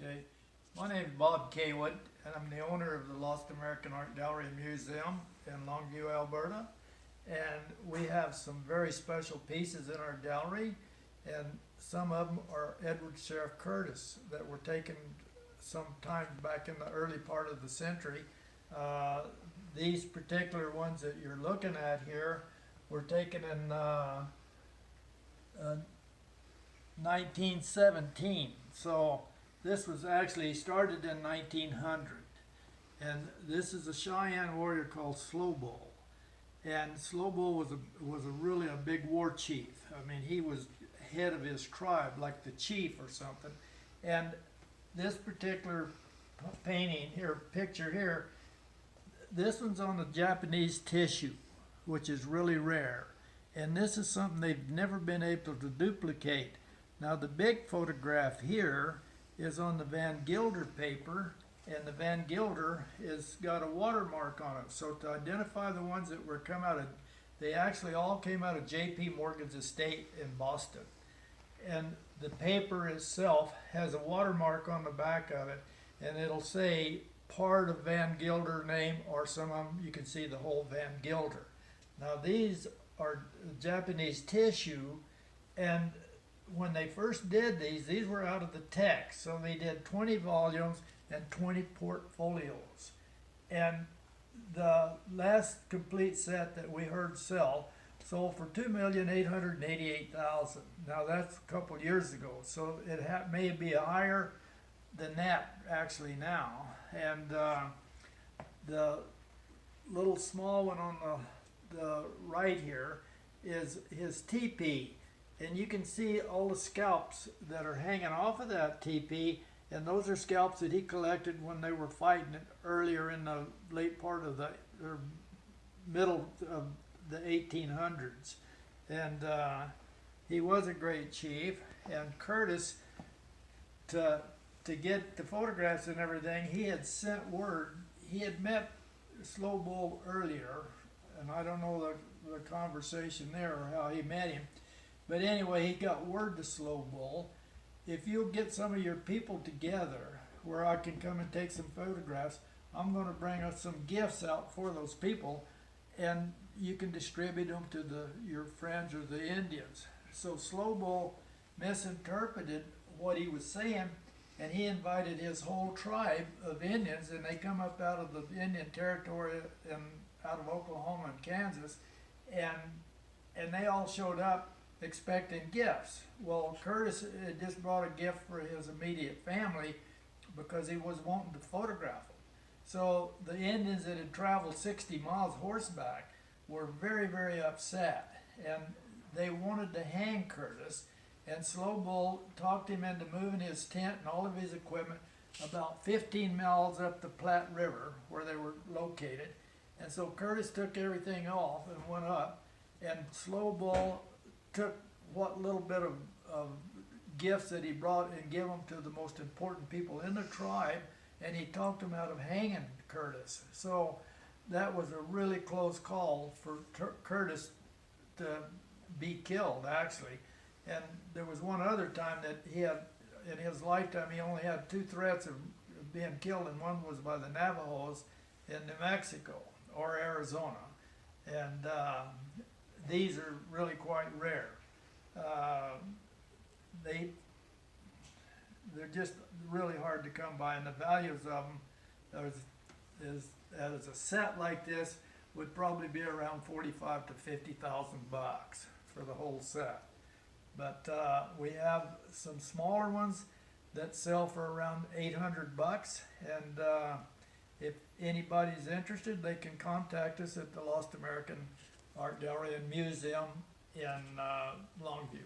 Okay, my name is Bob Caywood, and I'm the owner of the Lost American Art Gallery and Museum in Longview, Alberta. And we have some very special pieces in our gallery, and some of them are Edward Sheriff Curtis that were taken sometime back in the early part of the century. These particular ones that you're looking at here were taken in 1917. So this was actually started in 1900. And this is a Cheyenne warrior called Slow Bull. And Slow Bull was a really a big war chief. I mean, he was head of his tribe, like the chief or something. And this particular painting here, picture here, this one's on the Japanese tissue, which is really rare. And this is something they've never been able to duplicate. Now the big photograph here is on the Van Gilder paper, and the Van Gilder is got a watermark on it. So to identify the ones that were come out of, they actually all came out of J.P. Morgan's estate in Boston. And the paper itself has a watermark on the back of it, and it'll say part of Van Gilder name, or some of them you can see the whole Van Gilder. Now these are Japanese tissue, and when they first did these were out of the text. So they did 20 volumes and 20 portfolios. And the last complete set that we heard sell sold for $2,888,000. Now that's a couple years ago, so it may be higher than that actually now. And the little small one on the right here is his teepee. And you can see all the scalps that are hanging off of that teepee, and those are scalps that he collected when they were fighting it earlier in the late part of the middle of the 1800s. And he was a great chief. And Curtis, to get the photographs and everything, he had sent word. He had met Slow Bull earlier, and I don't know the conversation there or how he met him. But anyway, he got word to Slow Bull, if you'll get some of your people together where I can come and take some photographs, I'm going to bring us some gifts out for those people, and you can distribute them to your friends or the Indians. So Slow Bull misinterpreted what he was saying, and he invited his whole tribe of Indians, and they come up out of the Indian Territory and out of Oklahoma and Kansas, and they all showed up expecting gifts. Well, Curtis had just brought a gift for his immediate family because he was wanting to photograph them. So the Indians that had traveled 60 miles horseback were very, very upset, and they wanted to hang Curtis. And Slow Bull talked him into moving his tent and all of his equipment about 15 miles up the Platte River where they were located. And so Curtis took everything off and went up, and Slow Bull took what little bit of gifts that he brought and gave them to the most important people in the tribe, and he talked them out of hanging Curtis. So that was a really close call for Curtis to be killed, actually. And there was one other time that he had, in his lifetime, he only had 2 threats of being killed, and one was by the Navajos in New Mexico or Arizona. And these are really quite rare. They're just really hard to come by, and the values of them as a set like this would probably be around 45 to 50,000 bucks for the whole set. But we have some smaller ones that sell for around 800 bucks, and if anybody's interested, they can contact us at the Lost American Art Gallery and Museum in Longview.